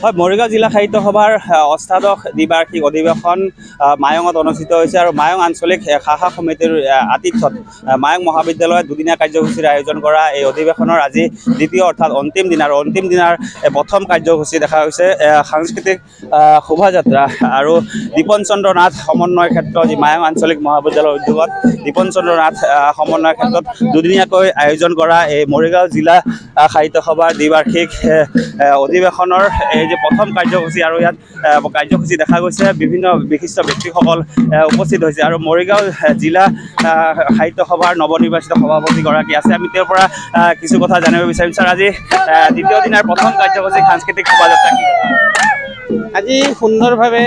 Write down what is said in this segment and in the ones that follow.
হয় মৰিগাঁও জিলা সাহিত্য সভাৰ অষ্টাদশ দ্বিবাৰ্ষিক অধিৱেশন মায়ঙত অনুষ্ঠিত হৈছে আৰু মায়ং আঞ্চলিক শাখা সমিতিৰ আতিথ্যত মায়ং মহাবিদ্যালয়ত দুদিনীয়া কাৰ্যসূচীৰ আয়োজন কৰা এই অধিৱেশনৰ আজি দ্বিতীয় অৰ্থাৎ অন্তিম দিনাৰ প্ৰথম কাৰ্যসূচী দেখা হৈছে সাংস্কৃতিক শোভাযাত্ৰা আৰু দীপন চন্দ্ৰ নাথ সমন্বয় ক্ষেত্ৰ যি মায়ং আঞ্চলিক মহাবিদ্যালয়ৰ উদ্যোগত দীপন চন্দ্ৰ নাথ সমন্বয় ক্ষেত্ৰত দুদিনীয়াকৈ আয়োজন কৰা এই মৰিগাঁও জিলা সাহিত্য সভাৰ দ্বিবাৰ্ষিক অধিৱেশনৰ এই যে প্ৰথম কাৰ্যসূচী আৰু ইয়াত কাৰ্যসূচী দেখা গৈছে বিভিন্ন বিশিষ্ট ব্যক্তিসকল উপস্থিত হৈছে আৰু মৰিগাঁও জিলা সাহিত্য সভাৰ নৱনিৰ্বাচিত সভাপতিগৰাকী আছে আমি তেওঁৰ পৰা কিছু কথা জানিব বিচাৰিম ছাৰ আজি দ্বিতীয় দিনাৰ প্ৰথম কাৰ্যসূচী সাংস্কৃতিক শোভাযাত্ৰা আজি সুন্দৰভাৱে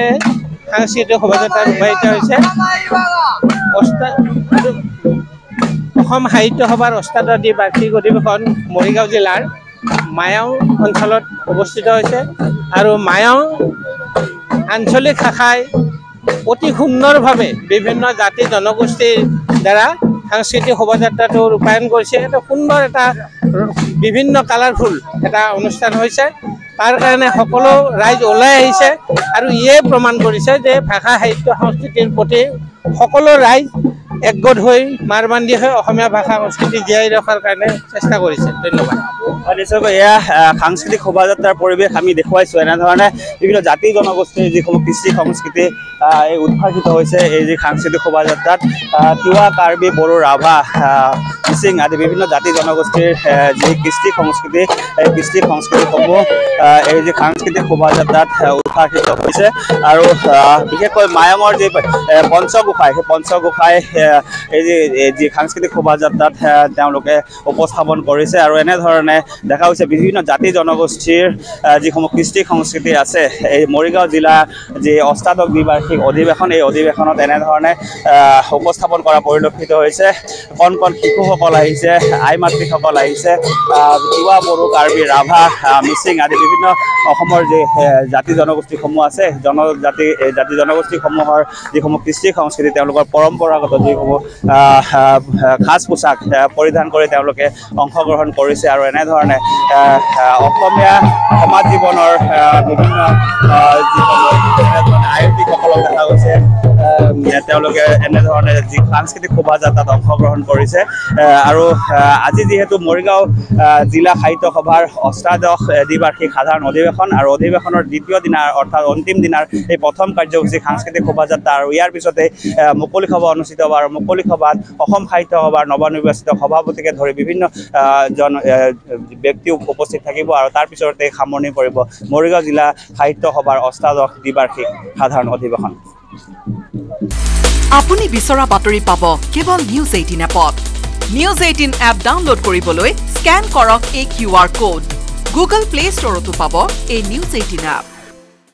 সাংস্কৃতিক শোভাযাত্ৰা ৰূপায়িত হৈছে অসম সাহিত্য সভাৰ অষ্টাদশ দ্বিবাৰ্ষিক অধিৱেশন মৰিগাঁও জিলাৰ মায়ং অঞ্চলত অৱস্থিত হৈছে আৰু মায়ং আঞ্চলিক শাখাই অতি সুন্দৰভাৱে বিভিন্ন জাতি জনগোষ্ঠীৰ দ্বাৰা সাংস্কৃতিক শোভাযাত্ৰাটো ৰূপায়ণ কৰিছে এটা সুন্দৰ এটা বিভিন্ন কালাৰফুল এটা অনুষ্ঠান হৈছে তাৰ কাৰণে সকলো ৰাইজ ওলাই আহিছে আৰু ইয়ে প্ৰমাণ কৰিছে যে ভাষা সাহিত্য সংস্কৃতিৰ প্ৰতি সকলো ৰাইজ একগোট হৈ মাৰবান্ধি হৈ অসমীয়া ভাষা সংস্কৃতি জীয়াই ৰখাৰ কাৰণে চেষ্টা কৰিছে ধন্যবাদ নিশ্চয়কৈ এয়া সাংস্কৃতিক শোভাযাত্ৰাৰ পৰিৱেশ আমি দেখুৱাইছোঁ এনেধৰণে বিভিন্ন জাতি জনগোষ্ঠীৰ যিসমূহ কৃষ্টি সংস্কৃতি এই উদ্ভাসিত হৈছে এই যি সাংস্কৃতিক শোভাযাত্ৰাত তিৱা কাৰ্বি বড়ো ৰাভা মিচিং আদি বিভিন্ন জাতি জনগোষ্ঠীৰ যি কৃষ্টি সংস্কৃতি এই কৃষ্টি সংস্কৃতিসমূহ এই যি সাংস্কৃতিক শোভাযাত্ৰাত উদ্ভাসিত হৈছে আৰু বিশেষকৈ মায়ঙৰ যি পঞ্চগোসাঁই সেই পঞ্চগোসাঁই এই যি সাংস্কৃতিক শোভাযাত্ৰাত তেওঁলোকে উপস্থাপন কৰিছে আৰু এনেধৰণে দেখা হৈছে বিভিন্ন জাতি জনগোষ্ঠীৰ যিসমূহ কৃষ্টি সংস্কৃতি আছে এই মৰিগাঁও জিলা যি অষ্টাদশ দ্বিবাৰ্ষিক অধিৱেশন এই অধিৱেশনত এনেধৰণে উপস্থাপন কৰা পৰিলক্ষিত হৈছে কণ কণ শিশুসকল আহিছে আই মাতৃসকল আহিছে তিৱা বড়ো কাৰ্বি ৰাভা মিচিং আদি বিভিন্ন অসমৰ যি জাতি জনগোষ্ঠীসমূহ আছে জাতি জনগোষ্ঠীসমূহৰ যিসমূহ কৃষ্টি সংস্কৃতি তেওঁলোকৰ পৰম্পৰাগত যিসমূহ সাজ পোছাক পৰিধান কৰি তেওঁলোকে অংশগ্ৰহণ কৰিছে আৰু এনেধৰণে অসমীয়া সমাজ জীৱনৰ বিভিন্ন আয়ুক্তিকসকলক দেখা গৈছে তেওঁলোকে এনেধৰণে যি সাংস্কৃতিক শোভাযাত্ৰাত অংশগ্ৰহণ কৰিছে আৰু আজি যিহেতু মৰিগাঁও জিলা সাহিত্য সভাৰ অষ্টাদশ দ্বিবাৰ্ষিক সাধাৰণ অধিৱেশন আৰু অধিৱেশনৰ দ্বিতীয় দিনাৰ অৰ্থাৎ অন্তিম দিনাৰ এই প্ৰথম কাৰ্যসূচী সাংস্কৃতিক শোভাযাত্ৰা আৰু ইয়াৰ পিছতে মুকলি সভা অনুষ্ঠিত হ'ব আৰু মুকলি সভাত অসম সাহিত্য সভাৰ নৱনিৰ্বাচিত সভাপতিকে ধৰি বিভিন্ন ব্যক্তি উপস্থিত থাকিব আৰু তাৰ পিছতে সামৰণি পৰিব মৰিগাঁও জিলা সাহিত্য সভাৰ অষ্টাদশ দ্বিবাৰ্ষিক সাধাৰণ অধিৱেশন আপুনি বিচৰা বাতৰি পাব কেৱল নিউজ 18 এপত নিউজ 18 এপ ডাউনলোড কৰিবলৈ স্ক্যান কৰক এই QR কোড গুগল প্লে ষ্টৰতো পাব এই নিউজ 18 এপ